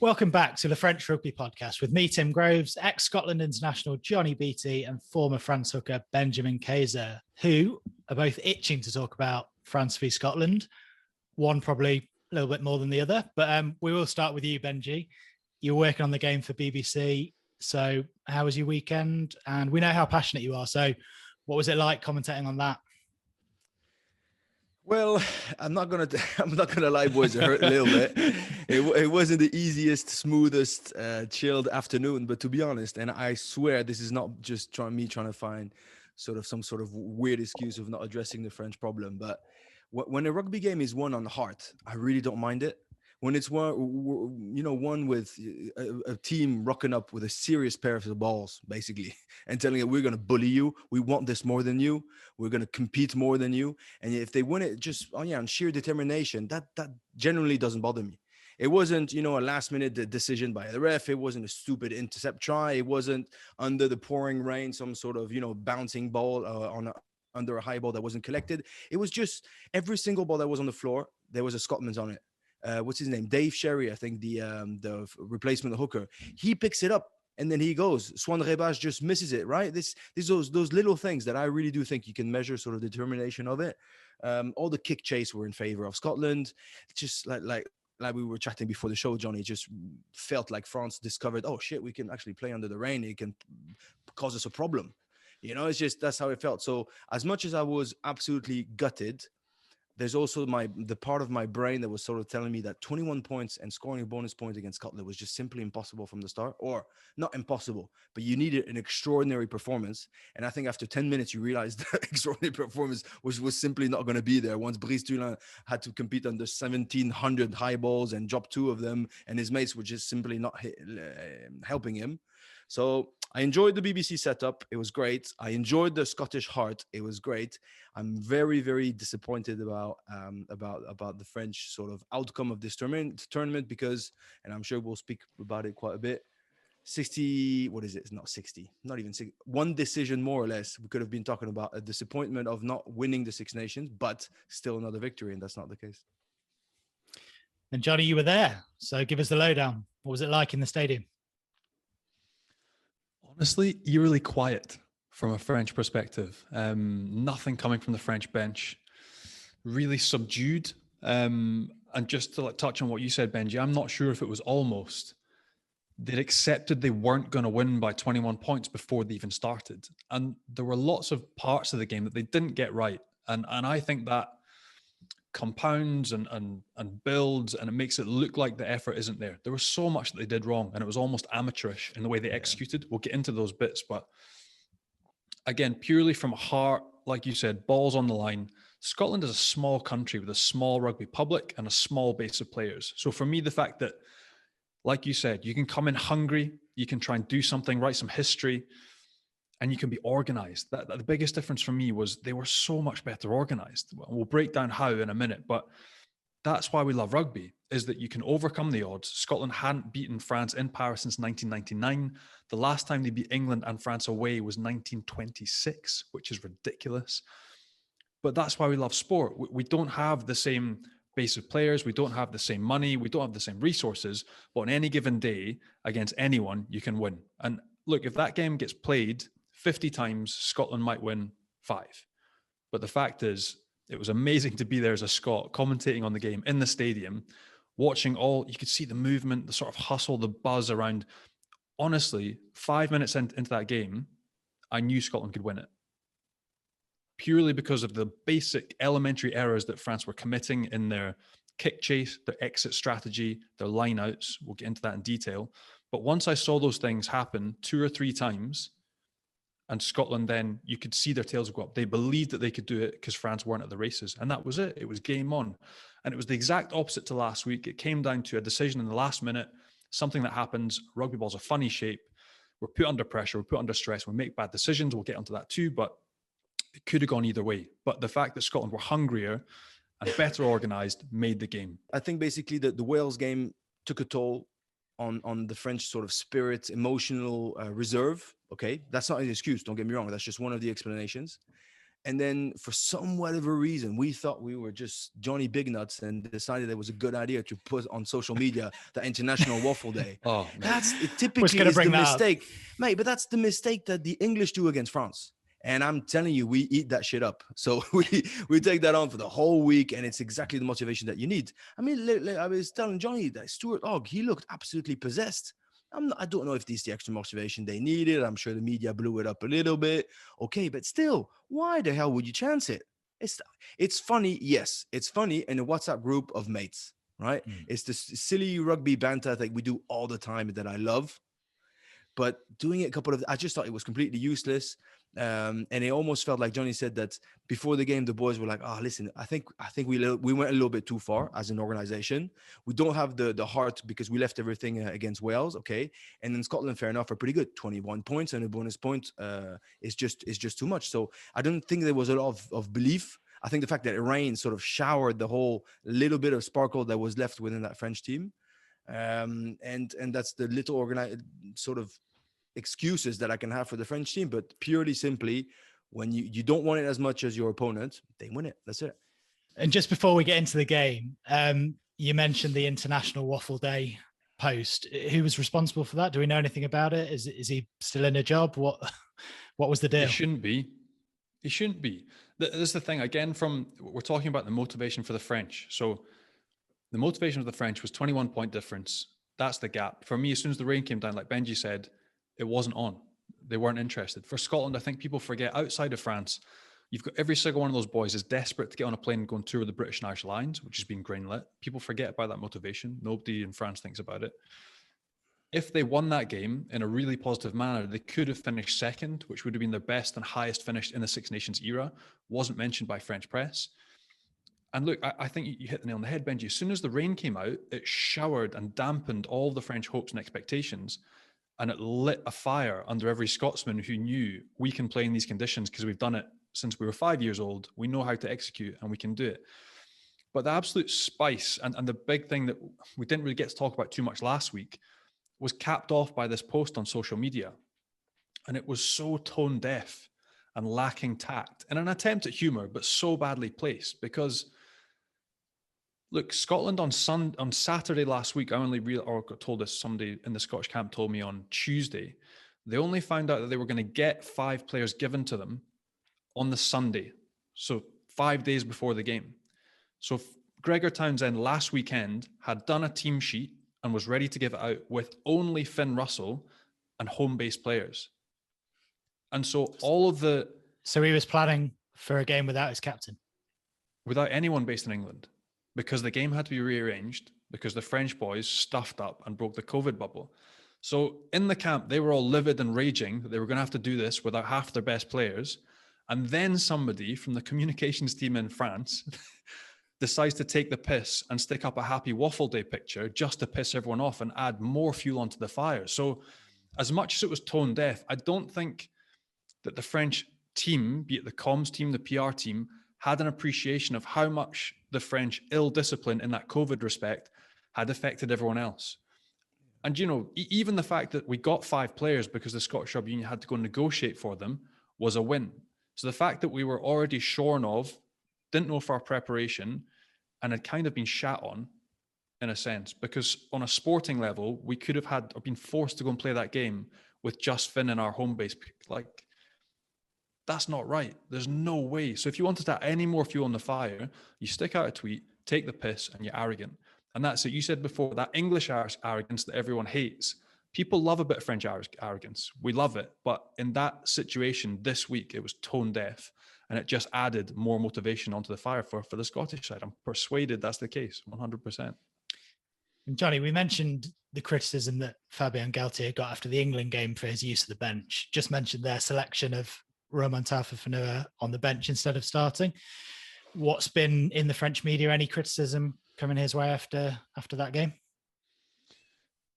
Welcome back to the French Rugby Podcast with me, Tim Groves, ex-Scotland international Johnny Beattie and former France hooker Benjamin Kaiser, who are both itching to talk about France v Scotland. One probably a little bit more than the other, but we will start with you, Benji. You're working on the game for BBC, so how was your weekend? And we know how passionate you are, so what was it like commentating on that? Well, I'm not gonna lie, boys. It hurt a little bit. It wasn't the easiest, smoothest, chilled afternoon. But to be honest, and I swear this is not just me trying to find some sort of weird excuse of not addressing the French problem. But when a rugby game is won on the heart, I really don't mind it. When it's won with a team rocking up with a serious pair of balls, basically, and telling it, we're going to bully you. We want this more than you. We're going to compete more than you. And if they win it just on sheer determination, that generally doesn't bother me. It wasn't, a last minute decision by the ref. It wasn't a stupid intercept try. It wasn't under the pouring rain, some sort of, bouncing ball under a high ball that wasn't collected. It was just every single ball that was on the floor, there was a Scotsman on it. What's his name? Dave Sherry, I think the replacement hooker. He picks it up and then he goes. Swan Rebage just misses it, right? Those little things that I really do think you can measure sort of determination of it. All the kick chase were in favor of Scotland. Just like we were chatting before the show, Johnny, just felt like France discovered, oh shit, we can actually play under the rain. It can cause us a problem. It's just, that's how it felt. So as much as I was absolutely gutted, there's also the part of my brain that was sort of telling me that 21 points and scoring a bonus point against Scotland was just simply impossible from the start, or not impossible, but you needed an extraordinary performance. And I think after 10 minutes, you realized that extraordinary performance was simply not going to be there. Once Brice Toulin had to compete under 1,700 high balls and drop 2 of them, and his mates were just simply not helping him. So I enjoyed the BBC setup. It was great. I enjoyed the Scottish heart. It was great. I'm very, very disappointed about the French sort of outcome of this tournament because, and I'm sure we'll speak about it quite a bit, 60, what is it? It's not 60, not even 60. One decision more or less. We could have been talking about a disappointment of not winning the Six Nations, but still another victory, and that's not the case. And Johnny, you were there, so give us the lowdown. What was it like in the stadium? Honestly, eerily quiet from a French perspective. Nothing coming from the French bench. Really subdued. And just to touch on what you said, Benji, I'm not sure if it was almost. They'd accepted they weren't going to win by 21 points before they even started. And there were lots of parts of the game that they didn't get right. And I think that compounds and builds, and it makes it look like the effort isn't there. There was so much that they did wrong, and it was almost amateurish in the way they executed. We'll get into those bits, but again, purely from heart, like you said, balls on the line. Scotland is a small country with a small rugby public and a small base of players. So for me, the fact that, like you said, you can come in hungry, you can try and do something, write some history, and you can be organized. That the biggest difference for me was they were so much better organized. We'll break down how in a minute, but that's why we love rugby, is that you can overcome the odds. Scotland hadn't beaten France in Paris since 1999. The last time they beat England and France away was 1926, which is ridiculous. But that's why we love sport. We don't have the same base of players. We don't have the same money. We don't have the same resources. But on any given day, against anyone, you can win. And look, if that game gets played 50 times, Scotland might win 5. But the fact is, it was amazing to be there as a Scot, commentating on the game in the stadium, watching you could see the movement, the sort of hustle, the buzz around. Honestly, 5 minutes into that game, I knew Scotland could win it. Purely because of the basic elementary errors that France were committing in their kick chase, their exit strategy, their lineouts. We'll get into that in detail. But once I saw those things happen 2 or 3 times, and Scotland, then you could see their tails go up. They believed that they could do it because France weren't at the races. And that was it. It was game on. And it was the exact opposite to last week. It came down to a decision in the last minute, something that happens. Rugby ball's a funny shape. We're put under pressure. We're put under stress. We make bad decisions. We'll get onto that too. But it could have gone either way. But the fact that Scotland were hungrier and better organised made the game. I think basically the Wales game took a toll on the French sort of spirit, emotional reserve. Okay, that's not an excuse. Don't get me wrong. That's just one of the explanations. And then for some whatever reason, we thought we were just Johnny Big Nuts and decided it was a good idea to put on social media the International Waffle Day. Oh, mate. That's it. Was Typically gonna is bring the that up. mistake, mate. But that's the mistake that the English do against France. And I'm telling you, we eat that shit up. So we take that on for the whole week, and it's exactly the motivation that you need. I mean, I was telling Johnny that Stuart Hogg, he looked absolutely possessed. I don't know if this is the extra motivation they needed. I'm sure the media blew it up a little bit. Okay, but still, why the hell would you chance it? It's funny. Yes, it's funny in a WhatsApp group of mates, right? It's this silly rugby banter that we do all the time that I love. But doing it I just thought it was completely useless. And it almost felt like Johnny said that before the game, the boys were like, "Oh, listen, I think we went a little bit too far as an organization. We don't have the heart because we left everything against Wales, okay? And then Scotland, fair enough, are pretty good. 21 points and a bonus point is just too much. So I don't think there was a lot of belief. I think the fact that it rained sort of showered the whole little bit of sparkle that was left within that French team, and that's the little organized sort of excuses that I can have for the French team, but purely simply, when you don't want it as much as your opponent, they win it. That's it. And just before we get into the game, you mentioned the International Waffle Day post. Who was responsible for that? Do we know anything about it? Is he still in a job? What was the deal? He shouldn't be. He shouldn't be. This is the thing. Again, we're talking about the motivation for the French. So the motivation of the French was 21-point difference. That's the gap. For me, as soon as the rain came down, like Benji said, it wasn't on. They weren't interested. For Scotland, I think people forget, outside of France, you've got every single one of those boys is desperate to get on a plane and go and tour the British and Irish lines, which has been greenlit. People forget about that motivation. Nobody in France thinks about it. If they won that game in a really positive manner, they could have finished second, which would have been their best and highest finish in the Six Nations era. Wasn't mentioned by French press. And look, I think you hit the nail on the head, Benji. As soon as the rain came out, it showered and dampened all the French hopes and expectations. And it lit a fire under every Scotsman who knew we can play in these conditions because we've done it since we were 5 years old. We know how to execute and we can do it. But the absolute spice and the big thing that we didn't really get to talk about too much last week was capped off by this post on social media. And it was so tone deaf and lacking tact in an attempt at humor, but so badly placed because look, Scotland on Saturday last week, I only got told this, somebody in the Scottish camp told me on Tuesday, they only found out that they were going to get 5 players given to them on the Sunday. So 5 days before the game. So Gregor Townsend last weekend had done a team sheet and was ready to give it out with only Finn Russell and home-based players. And so So he was planning for a game without his captain? Without anyone based in England. Because the game had to be rearranged because the French boys stuffed up and broke the COVID bubble. So in the camp, they were all livid and raging that they were going to have to do this without half their best players. And then somebody from the communications team in France decides to take the piss and stick up a happy Waffle Day picture just to piss everyone off and add more fuel onto the fire. So as much as it was tone deaf, I don't think that the French team, be it the comms team, the PR team, had an appreciation of how much the French ill discipline in that COVID respect had affected everyone else. And, you know, even the fact that we got 5 players because the Scottish Rugby Union had to go negotiate for them was a win. So the fact that we were already shorn of, didn't know for our preparation, and had kind of been shat on, in a sense, because on a sporting level, we could have had or been forced to go and play that game with just Finn in our home base. Like, that's not right. There's no way. So if you wanted to add any more fuel on the fire, you stick out a tweet, take the piss, and you're arrogant. And that's it. You said before, that English arrogance that everyone hates. People love a bit of French arrogance. We love it. But in that situation this week, it was tone deaf. And it just added more motivation onto the fire for the Scottish side. I'm persuaded that's the case, 100%. And Johnny, we mentioned the criticism that Fabien Galtier got after the England game for his use of the bench. Just mentioned their selection of Romain Tafa-Fanua on the bench instead of starting. What's been in the French media? Any criticism coming his way after that game?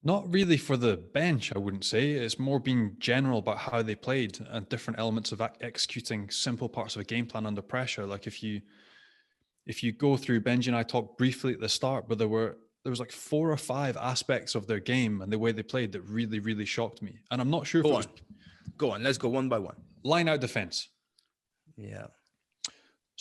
Not really for the bench, I wouldn't say. It's more being general about how they played and different elements of executing simple parts of a game plan under pressure. Like if you go through, Benji and I talked briefly at the start, but there was like 4 or 5 aspects of their game and the way they played that really, really shocked me. And I'm not sure if Go on. Let's go one by one. Line out defense. Yeah.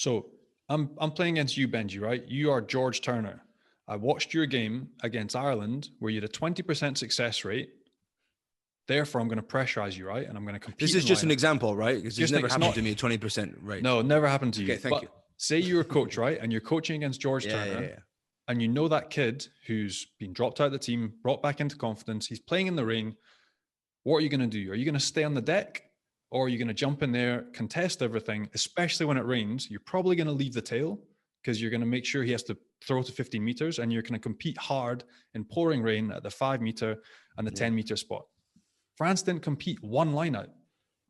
So I'm playing against you, Benji, right? You are George Turner. I watched your game against Ireland where you had a 20% success rate. Therefore, I'm going to pressurize you, right? And I'm going to compete. This is just an example, right? Because it's never happened to me, 20%, right? No, never happened to you. Okay, thank you. Say you're a coach, right? And you're coaching against George Turner. Yeah. And you know that kid who's been dropped out of the team, brought back into confidence. He's playing in the rain. What are you going to do? Are you going to stay on the deck? Or are you going to jump in there, contest everything, especially when it rains? You're probably going to leave the tail because you're going to make sure he has to throw to 15 meters, and you're going to compete hard in pouring rain at the 5 meter and the 10 meter spot. France didn't compete one line out.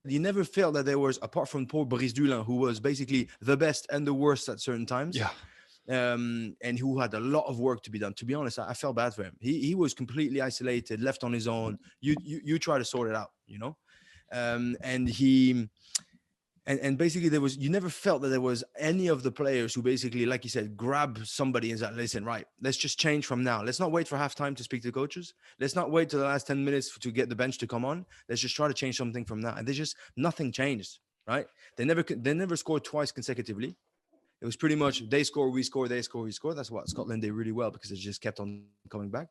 You never felt that there was, apart from poor Brice Dulin, who was basically the best and the worst at certain times. Yeah. And who had a lot of work to be done. To be honest, I felt bad for him. He was completely isolated, left on his own. You try to sort it out, you know? And basically you never felt that there was any of the players who basically, like you said, grab somebody and said, listen, right, let's just change from now. Let's not wait for halftime to speak to the coaches. Let's not wait till the last 10 minutes to get the bench to come on. Let's just try to change something from now. And nothing changed, right? They never scored twice consecutively. It was pretty much they score, we score, they score, we score. That's what Scotland did really well because it just kept on coming back.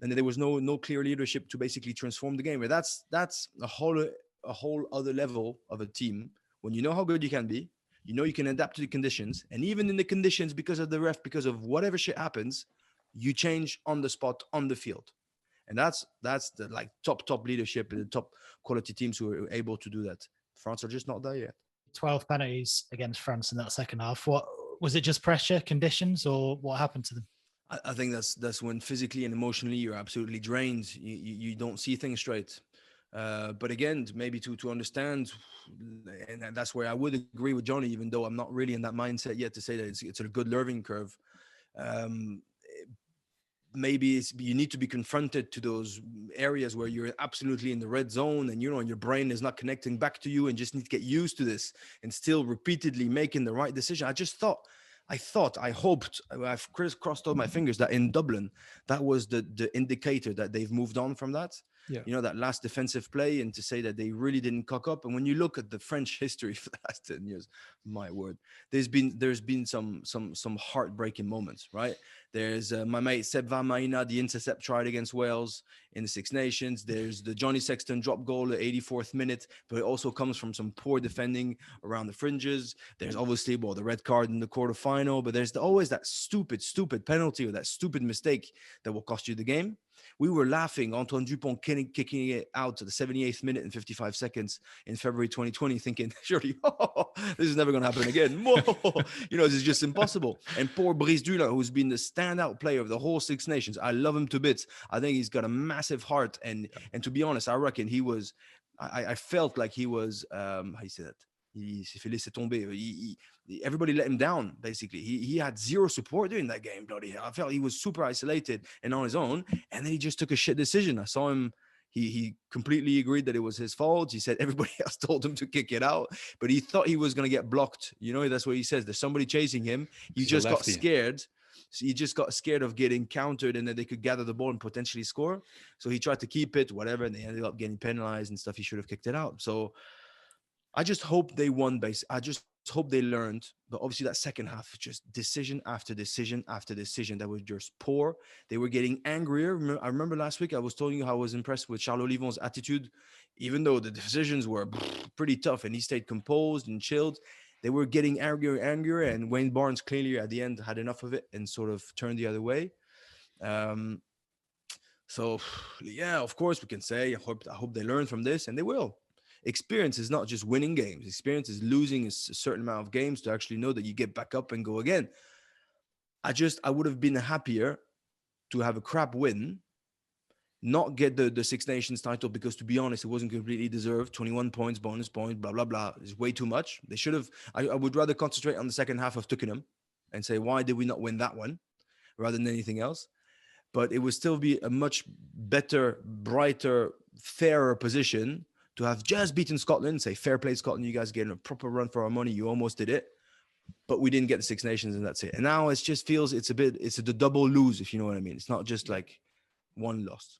And there was no clear leadership to basically transform the game. But that's a whole other level of a team. When you know how good you can be, you know you can adapt to the conditions. And even in the conditions, because of the ref, because of whatever shit happens, you change on the spot, on the field. And that's the like top leadership and the top quality teams who are able to do that. France are just not there yet. 12 penalties against France in that second half. What was it? Just pressure, conditions, or what happened to them? I think that's when physically and emotionally you're absolutely drained. You don't see things straight. But again, maybe to understand, and that's where I would agree with Johnny, even though I'm not really in that mindset yet to say that it's a good learning curve. Maybe you need to be confronted to those areas where you're absolutely in the red zone and, and your brain is not connecting back to you and just need to get used to this and still repeatedly making the right decision. I hoped, I've crossed all my fingers that in Dublin, that was the indicator that they've moved on from that. Yeah. That last defensive play, and to say that they really didn't cock up. And when you look at the French history for the last 10 years, my word, there's been some heartbreaking moments, right? There's my mate Seb Van Maina, the intercept tried against Wales in the Six Nations. There's the Johnny Sexton drop goal at 84th minute, but it also comes from some poor defending around the fringes. There's obviously the red card in the quarterfinal, but there's always that stupid penalty or that stupid mistake that will cost you the game. We were laughing, Antoine Dupont kicking it out to the 78th minute and 55 seconds in February 2020, thinking, surely, this is never going to happen again. This is just impossible. And poor Brice Dulin, who's been the standout player of the whole Six Nations. I love him to bits. I think he's got a massive heart. And to be honest, I reckon he was, I felt like he was, how do you say that? He s'est fait laisser tomber. Everybody let him down, basically. He had zero support during that game, bloody hell. I felt he was super isolated and on his own, and then he just took a shit decision. I saw him, he completely agreed that it was his fault. He said everybody else told him to kick it out, but he thought he was going to get blocked. That's what he says. There's somebody chasing him. He just got scared. So he just got scared of getting countered and that they could gather the ball and potentially score. So he tried to keep it, whatever, and they ended up getting penalized and stuff. He should have kicked it out. So I just hope they won base. I just hope they learned. But obviously that second half, just decision after decision after decision that was just poor. They were getting angrier. I remember last week I was telling you how I was impressed with Charles Olivon's attitude, even though the decisions were pretty tough and he stayed composed and chilled. They were getting angrier, and Wayne Barnes clearly at the end had enough of it and sort of turned the other way. So yeah, of course we can say, I hope they learn from this, and they will. Experience is not just winning games. Experience is losing a certain amount of games to actually know that you get back up and go again. I would have been happier to have a crap win, not get the Six Nations title, because to be honest, it wasn't completely deserved. 21 points, bonus point, blah, blah, blah. It's way too much. They should have, I would rather concentrate on the second half of Twickenham and say, why did we not win that one rather than anything else? But it would still be a much better, brighter, fairer position to have just beaten Scotland, say, fair play, Scotland, you guys getting a proper run for our money. You almost did it, but we didn't get the Six Nations, and that's it. And now it just feels it's a double lose, if you know what I mean. It's not just like one loss.